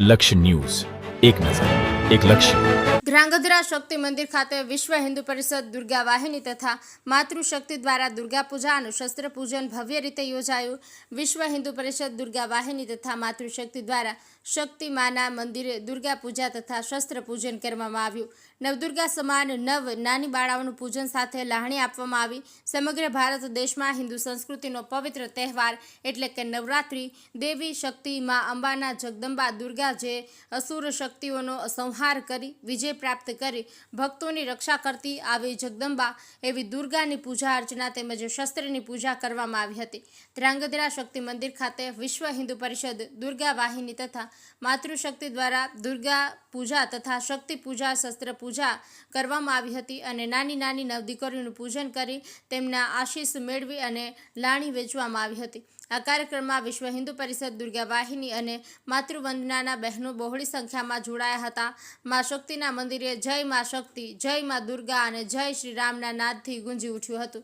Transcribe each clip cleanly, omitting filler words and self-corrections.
લક્ષ્ય ન્યૂઝ, એક નજર, એક લક્ષ્ય। ધ્રાંગધ્રા શક્તિ મંદિર ખાતે વિશ્વ હિન્દુ પરિષદ દુર્ગા વાહિની તથા માતૃશક્તિ દ્વારા દુર્ગા પૂજા અને શસ્ત્ર પૂજન ભવ્ય રીતે યોજાયું। વિશ્વ હિન્દુ પરિષદ દુર્ગા વાહિની તથા માતૃશક્તિ દ્વારા શક્તિ માના મંદિરે દુર્ગા પૂજા તથા શસ્ત્ર પૂજન કરવામાં આવ્યું। નવદુર્ગા સમાન નવ નાની બાળાઓનું પૂજન સાથે લાહણી આપવામાં આવી। સમગ્ર ભારત દેશમાં હિન્દુ સંસ્કૃતિનો પવિત્ર તહેવાર એટલે કે નવરાત્રિ દેવી શક્તિ માં અંબાના જગદંબા દુર્ગા જે અસુર શક્તિઓનો સંહાર કરી વિજય પ્રાપ્ત કરી ભક્તોની રક્ષા કરતી આવી જગદંબા એવી દુર્ગાની પૂજા અર્ચના તેમજ શસ્ત્રની પૂજા કરવામાં આવી હતી। ધ્રાંગધ્રા શક્તિ મંદિર ખાતે વિશ્વ હિન્દુ પરિષદ દુર્ગા વાહિની તથા માતૃશક્તિ દ્વારા દુર્ગા પૂજા તથા શક્તિ પૂજા શસ્ત્ર પૂજા કરવામાં આવી હતી અને નાની નાની નવ દીકરીઓનું પૂજન કરી તેમના આશીષ મેળવી અને લાણી વેચવામાં આવી હતી। આ કાર્યક્રમમાં વિશ્વ હિન્દુ પરિષદ દુર્ગા વાહિની અને માતૃવંદનાના બહેનો બહોળી સંખ્યામાં જોડાયા હતા। મા શક્તિના મંદિરે જય મા શક્તિ, જય મા દુર્ગા અને જય શ્રી રામના નાદથી ગુંજી ઉઠ્યું હતું।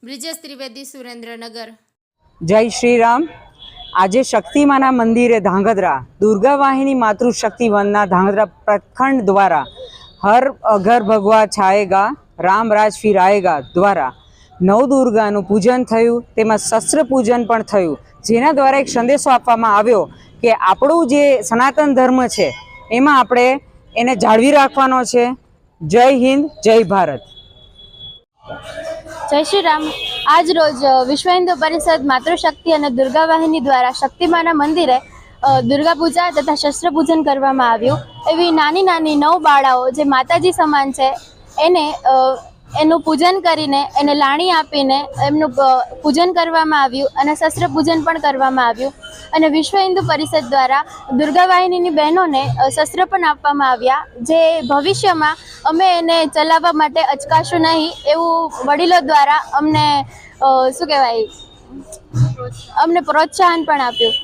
બ્રિજેશ ત્રિવેદી, સુરેન્દ્રનગર। જય શ્રી રામ। આજે શક્તિમાના મંદિરે ધાંગધ્રા દુર્ગા વાહિની માતૃશક્તિ વનના ધાંગધ્રા પ્રખંડ દ્વારા હર ઘર ભગવા છાયેગા રામ રાજ ફિર આયેગા દ્વારા નવદુર્ગાનું પૂજન થયું, તેમાં શસ્ત્ર પૂજન પણ થયું, જેના દ્વારા એક સંદેશો આપવામાં આવ્યો કે આપણું જે સનાતન ધર્મ છે એમાં આપણે એને જાળવી રાખવાનો છે। જય હિન્દ, જય ભારત। જય શ્રી રામ। આજ રોજ વિશ્વ હિન્દુ પરિષદ માતૃશક્તિ અને દુર્ગા વાહિની દ્વારા શક્તિમાના મંદિરે દુર્ગા પૂજા તથા શસ્ત્ર પૂજન કરવામાં આવ્યું। એવી નાની નાની 9 બાળાઓ જે માતાજી સમાન છે એને એનું પૂજન કરીને એને લાણી આપીને એમનું પૂજન કરવામાં આવ્યું અને શસ્ત્ર પૂજન પણ કરવામાં આવ્યું અને વિશ્વ હિન્દુ પરિષદ દ્વારા દુર્ગા વાહિનીની બહેનોને શસ્ત્ર પણ આપવામાં આવ્યા, જે ભવિષ્યમાં અમે એને ચલાવવા માટે અચકાશું નહીં એવું વડીલો દ્વારા અમને અમને પ્રોત્સાહન પણ આપ્યું।